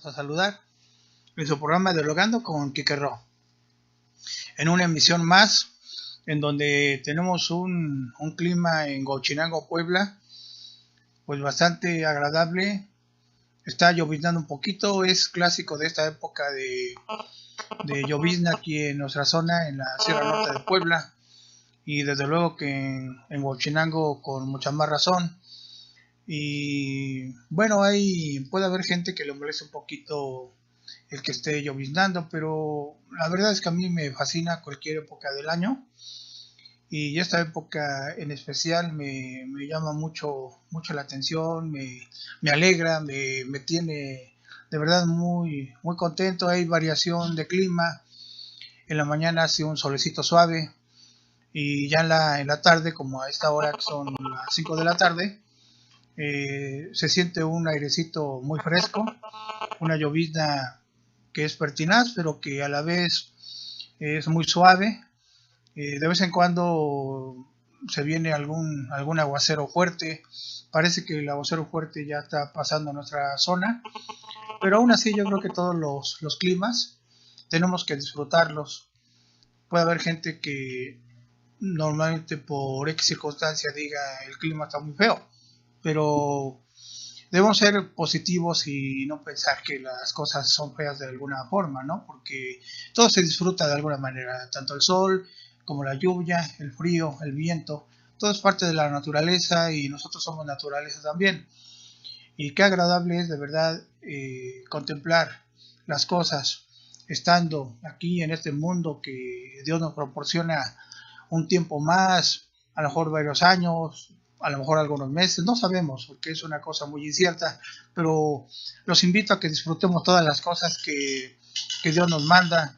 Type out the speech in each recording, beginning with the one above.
A saludar en su programa Dialogando con Quique Ro, en una emisión más en donde tenemos un clima en Huachinango, Puebla, pues bastante agradable. Está lloviznando un poquito, es clásico de esta época de llovizna aquí en nuestra zona, en la Sierra Norte de Puebla, y desde luego que en Huachinango con mucha más razón. Y bueno, puede haber gente que le moleste un poquito el que esté lloviznando, pero la verdad es que a mí me fascina cualquier época del año, y esta época en especial me llama mucho la atención, me alegra, me tiene de verdad muy contento. Hay variación de clima, en la mañana hace un solecito suave, y ya en la tarde, como a esta hora que son las 5 de la tarde, se siente un airecito muy fresco, una llovizna que es pertinaz, pero que a la vez es muy suave. De vez en cuando se viene algún aguacero fuerte. Parece que el aguacero fuerte ya está pasando a nuestra zona, pero aún así yo creo que todos los climas tenemos que disfrutarlos. Puede haber gente que normalmente por X circunstancia diga el clima está muy feo, pero debemos ser positivos y no pensar que las cosas son feas de alguna forma, ¿no? Porque todo se disfruta de alguna manera, tanto el sol como la lluvia, el frío, el viento, todo es parte de la naturaleza y nosotros somos naturaleza también. Y qué agradable es de verdad contemplar las cosas estando aquí en este mundo que Dios nos proporciona un tiempo más, a lo mejor varios años, a lo mejor algunos meses, no sabemos, porque es una cosa muy incierta, pero los invito a que disfrutemos todas las cosas que Dios nos manda.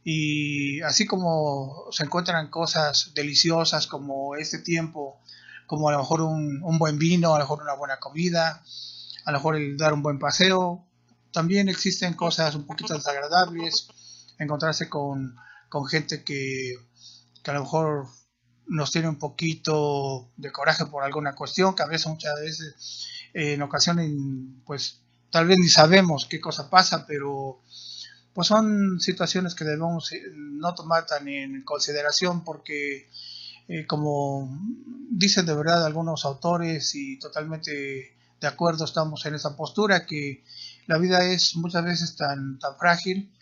Y así como se encuentran cosas deliciosas como este tiempo, como a lo mejor un buen vino, a lo mejor una buena comida, a lo mejor el dar un buen paseo, también existen cosas un poquito desagradables, encontrarse con gente que a lo mejor nos tiene un poquito de coraje por alguna cuestión, que a veces, muchas veces, en ocasiones, pues tal vez ni sabemos qué cosa pasa, pero pues son situaciones que debemos no tomar tan en consideración, porque como dicen de verdad algunos autores, y totalmente de acuerdo estamos en esa postura, que la vida es muchas veces tan frágil,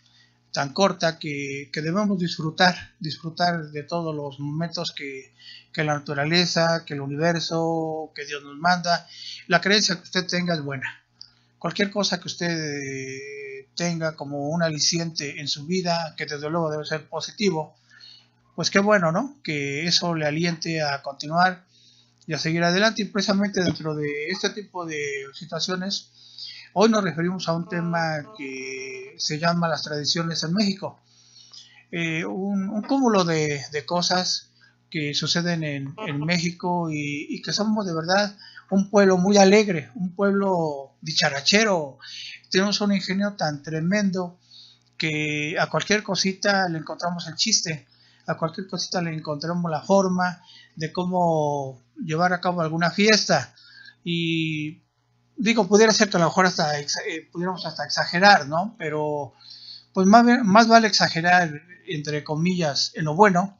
tan corta, que debemos disfrutar de todos los momentos que la naturaleza, que el universo, que Dios nos manda. La creencia que usted tenga es buena. Cualquier cosa que usted tenga como un aliciente en su vida, que desde luego debe ser positivo, pues qué bueno, ¿no? Que eso le aliente a continuar y a seguir adelante. Y precisamente dentro de este tipo de situaciones, hoy nos referimos a un tema que se llama las tradiciones en México. Un cúmulo de cosas que suceden en México, y que somos de verdad un pueblo muy alegre, un pueblo dicharachero. Tenemos un ingenio tan tremendo que a cualquier cosita le encontramos el chiste, a cualquier cosita le encontramos la forma de cómo llevar a cabo alguna fiesta. Y digo, pudiera ser que a lo mejor hasta pudiéramos hasta exagerar, ¿no? Pero pues más vale exagerar, entre comillas, en lo bueno,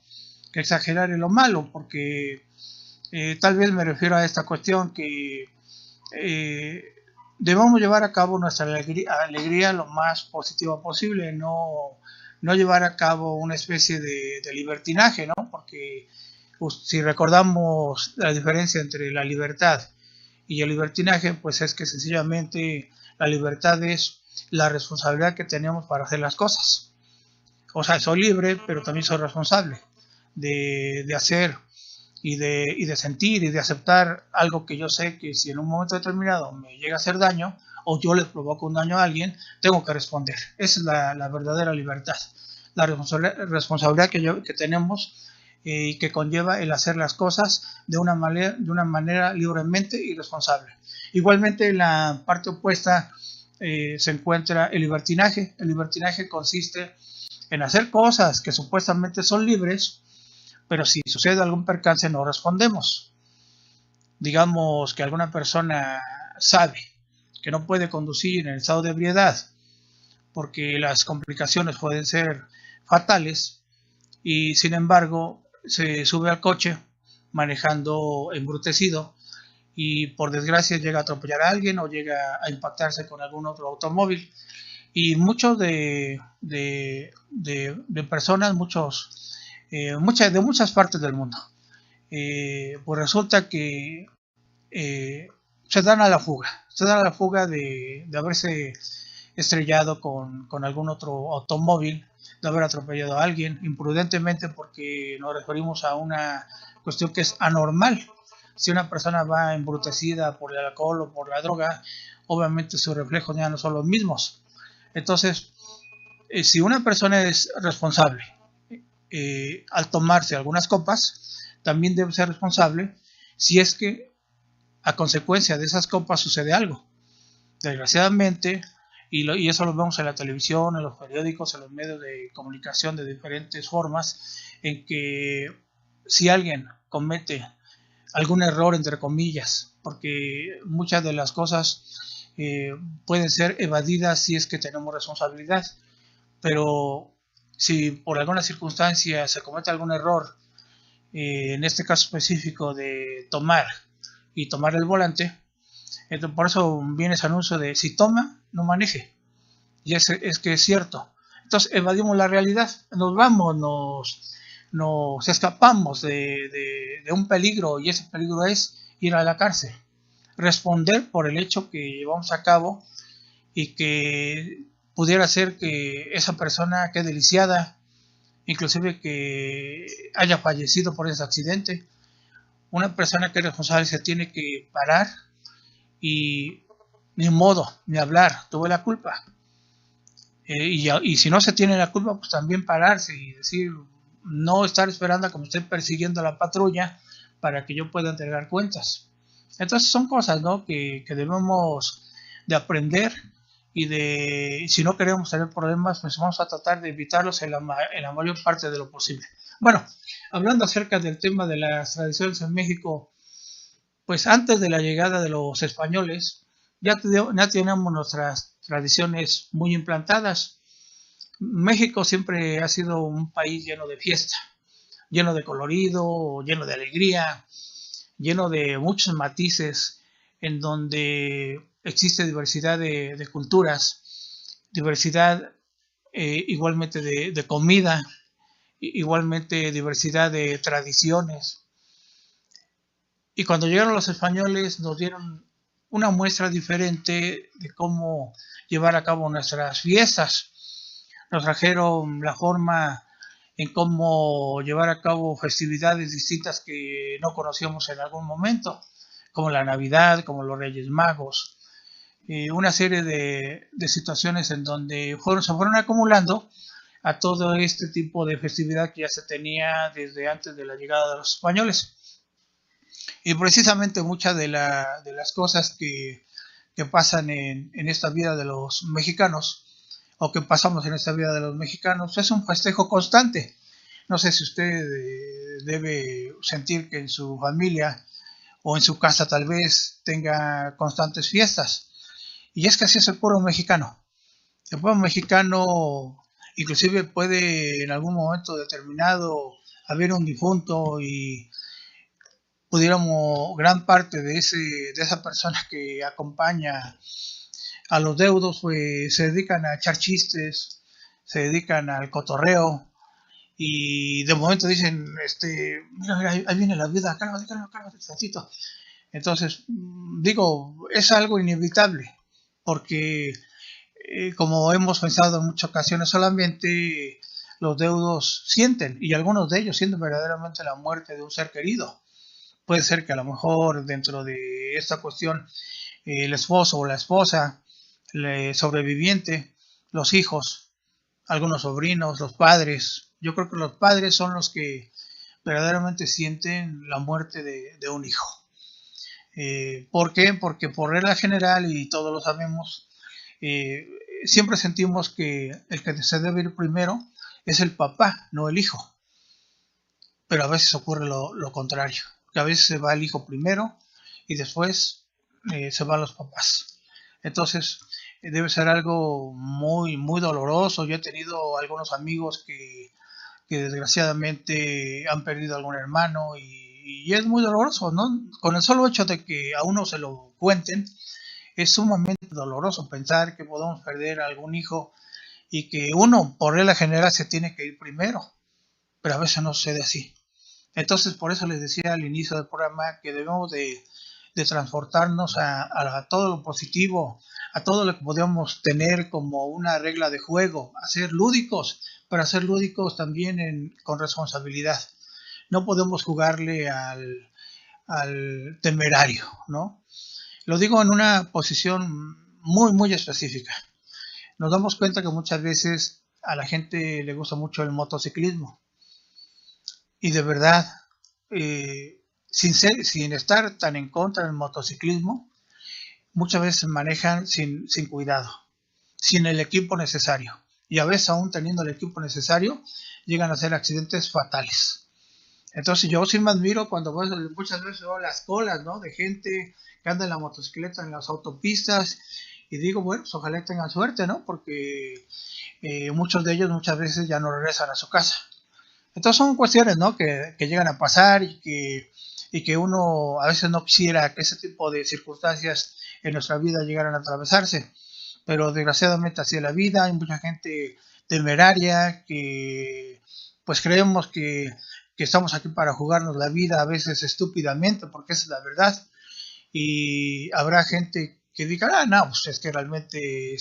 que exagerar en lo malo, porque tal vez me refiero a esta cuestión que debemos llevar a cabo nuestra alegría lo más positiva posible, no llevar a cabo una especie de libertinaje, ¿no? Porque pues, si recordamos la diferencia entre la libertad y el libertinaje, pues es que sencillamente la libertad es la responsabilidad que tenemos para hacer las cosas. O sea, soy libre, pero también soy responsable de hacer y de sentir y de aceptar algo que yo sé que si en un momento determinado me llega a hacer daño o yo le provoco un daño a alguien, tengo que responder. Esa es la verdadera libertad, la responsabilidad que tenemos y que conlleva el hacer las cosas de una manera libremente y responsable. Igualmente, en la parte opuesta se encuentra el libertinaje. El libertinaje consiste en hacer cosas que supuestamente son libres, pero si sucede algún percance no respondemos. Digamos que alguna persona sabe que no puede conducir en estado de ebriedad porque las complicaciones pueden ser fatales, y sin embargo se sube al coche manejando embrutecido y por desgracia llega a atropellar a alguien o llega a impactarse con algún otro automóvil. Y muchos de personas, de muchas partes del mundo, pues resulta que se dan a la fuga de haberse estrellado con algún otro automóvil, de haber atropellado a alguien imprudentemente, porque nos referimos a una cuestión que es anormal. Si una persona va embrutecida por el alcohol o por la droga, obviamente sus reflejos ya no son los mismos. Entonces, si una persona es responsable al tomarse algunas copas, también debe ser responsable si es que a consecuencia de esas copas sucede algo. Desgraciadamente, y eso lo vemos en la televisión, en los periódicos, en los medios de comunicación de diferentes formas, en que si alguien comete algún error, entre comillas, porque muchas de las cosas pueden ser evadidas si es que tenemos responsabilidad, pero si por alguna circunstancia se comete algún error, en este caso específico de tomar el volante, entonces por eso viene ese anuncio de si toma, no maneje. Y es que es cierto. Entonces evadimos la realidad, nos vamos, nos escapamos de un peligro, y ese peligro es ir a la cárcel, responder por el hecho que llevamos a cabo y que pudiera ser que esa persona quede lisiada, inclusive que haya fallecido por ese accidente. Una persona que es responsable se tiene que parar y ni modo, ni hablar, tuve la culpa. Y si no se tiene la culpa, pues también pararse y decir, no estar esperando a que me estén persiguiendo la patrulla para que yo pueda entregar cuentas. Entonces son cosas, ¿no?, que debemos de aprender, y si no queremos tener problemas, pues vamos a tratar de evitarlos en la mayor parte de lo posible. Bueno, hablando acerca del tema de las tradiciones en México, pues antes de la llegada de los españoles, ya teníamos nuestras tradiciones muy implantadas. México siempre ha sido un país lleno de fiesta, lleno de colorido, lleno de alegría, lleno de muchos matices, en donde existe diversidad de culturas, diversidad igualmente de comida, igualmente diversidad de tradiciones. Y cuando llegaron los españoles nos dieron una muestra diferente de cómo llevar a cabo nuestras fiestas. Nos trajeron la forma en cómo llevar a cabo festividades distintas que no conocíamos en algún momento, como la Navidad, como los Reyes Magos, una serie de situaciones en donde se fueron acumulando a todo este tipo de festividad que ya se tenía desde antes de la llegada de los españoles. Y precisamente muchas de las cosas que pasan en esta vida de los mexicanos, o que pasamos en esta vida de los mexicanos, es un festejo constante. No sé si usted debe sentir que en su familia o en su casa tal vez tenga constantes fiestas. Y es que así es el pueblo mexicano. El pueblo mexicano inclusive puede en algún momento determinado haber un difunto y pudiéramos, gran parte de esa persona que acompaña a los deudos, pues se dedican a echar chistes, se dedican al cotorreo, y de momento dicen, mira, ahí viene la viuda, cálmate, tantito. Entonces, digo, es algo inevitable, porque como hemos pensado en muchas ocasiones, solamente los deudos sienten, y algunos de ellos sienten verdaderamente la muerte de un ser querido. Puede ser que a lo mejor dentro de esta cuestión el esposo o la esposa, el sobreviviente, los hijos, algunos sobrinos, los padres. Yo creo que los padres son los que verdaderamente sienten la muerte de un hijo. ¿Por qué? Porque por regla general, y todos lo sabemos, siempre sentimos que el que se debe ir primero es el papá, no el hijo. Pero a veces ocurre lo contrario, que a veces se va el hijo primero y después se van los papás. Entonces, debe ser algo muy, muy doloroso. Yo he tenido algunos amigos que desgraciadamente han perdido algún hermano y es muy doloroso, ¿no? Con el solo hecho de que a uno se lo cuenten, es sumamente doloroso pensar que podemos perder a algún hijo y que uno, por regla general, se tiene que ir primero, pero a veces no sucede así. Entonces, por eso les decía al inicio del programa que debemos de transportarnos a todo lo positivo, a todo lo que podemos tener como una regla de juego, a ser lúdicos, pero a ser lúdicos también con responsabilidad. No podemos jugarle al temerario, ¿no? Lo digo en una posición muy, muy específica. Nos damos cuenta que muchas veces a la gente le gusta mucho el motociclismo y de verdad, sin estar tan en contra del motociclismo, muchas veces manejan sin cuidado, sin el equipo necesario. Y a veces, aún teniendo el equipo necesario, llegan a ser accidentes fatales. Entonces yo sí me admiro cuando muchas veces veo las colas, ¿no?, de gente que anda en la motocicleta en las autopistas y digo, bueno, pues ojalá tengan suerte, ¿no? Porque muchos de ellos muchas veces ya no regresan a su casa. Entonces son cuestiones, ¿no?, que llegan a pasar y que uno a veces no quisiera que ese tipo de circunstancias en nuestra vida llegaran a atravesarse. Pero desgraciadamente así es la vida. Hay mucha gente temeraria que pues creemos que estamos aquí para jugarnos la vida a veces estúpidamente, porque esa es la verdad. Y habrá gente que diga, ah, no, pues es que realmente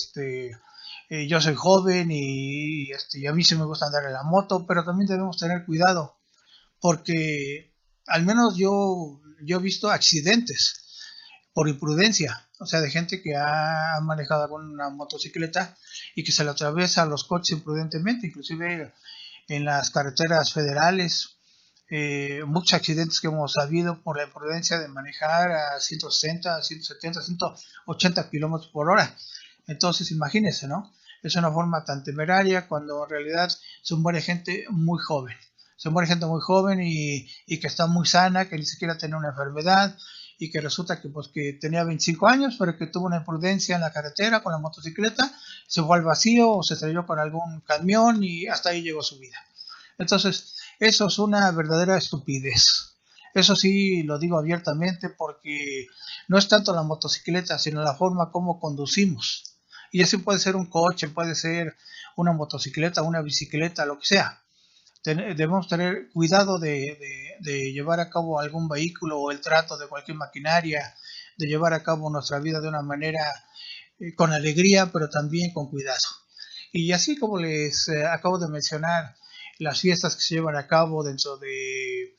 yo soy joven y a mí sí me gusta andar en la moto, pero también debemos tener cuidado, porque al menos yo he visto accidentes por imprudencia, o sea, de gente que ha manejado alguna motocicleta y que se le atraviesa a los coches imprudentemente, inclusive en las carreteras federales, muchos accidentes que hemos sabido por la imprudencia de manejar a 160, 170, 180 kilómetros por hora. Entonces, imagínense, ¿no? Es una forma tan temeraria cuando en realidad se muere gente muy joven. Se muere gente muy joven y que está muy sana, que ni siquiera tiene una enfermedad y que resulta que, pues, que tenía 25 años, pero que tuvo una imprudencia en la carretera con la motocicleta, se fue al vacío o se estrelló con algún camión y hasta ahí llegó su vida. Entonces, eso es una verdadera estupidez. Eso sí lo digo abiertamente porque no es tanto la motocicleta, sino la forma como conducimos. Y eso puede ser un coche, puede ser una motocicleta, una bicicleta, lo que sea. Debemos tener cuidado de llevar a cabo algún vehículo o el trato de cualquier maquinaria, de llevar a cabo nuestra vida de una manera con alegría, pero también con cuidado. Y así como les acabo de mencionar, las fiestas que se llevan a cabo dentro de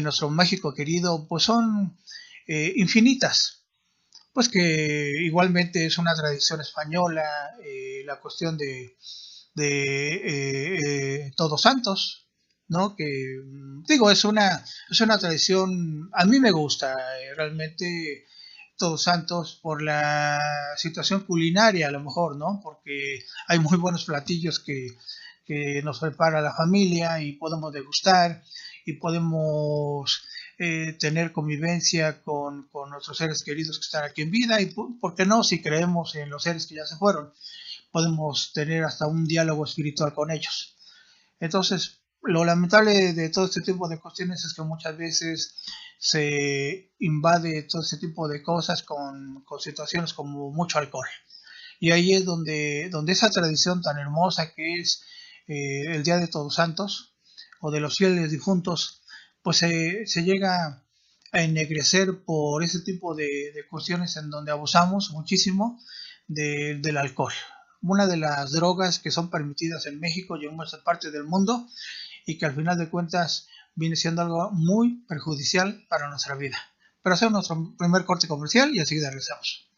nuestro México querido, pues son infinitas. Pues que igualmente es una tradición española, la cuestión de Todos Santos, ¿no? Que digo, es una tradición, a mí me gusta realmente Todos Santos por la situación culinaria a lo mejor, ¿no? Porque hay muy buenos platillos que nos prepara la familia y podemos degustar y podemos tener convivencia con nuestros seres queridos que están aquí en vida y, ¿por qué no?, si creemos en los seres que ya se fueron, podemos tener hasta un diálogo espiritual con ellos. Entonces, lo lamentable de todo este tipo de cuestiones es que muchas veces se invade todo este tipo de cosas con situaciones como mucho alcohol. Y ahí es donde esa tradición tan hermosa que es el Día de Todos Santos o de los fieles difuntos, pues se llega a ennegrecer por ese tipo de cuestiones en donde abusamos muchísimo del alcohol. Una de las drogas que son permitidas en México y en muchas partes del mundo y que al final de cuentas viene siendo algo muy perjudicial para nuestra vida. Pero hacemos nuestro primer corte comercial y enseguida regresamos.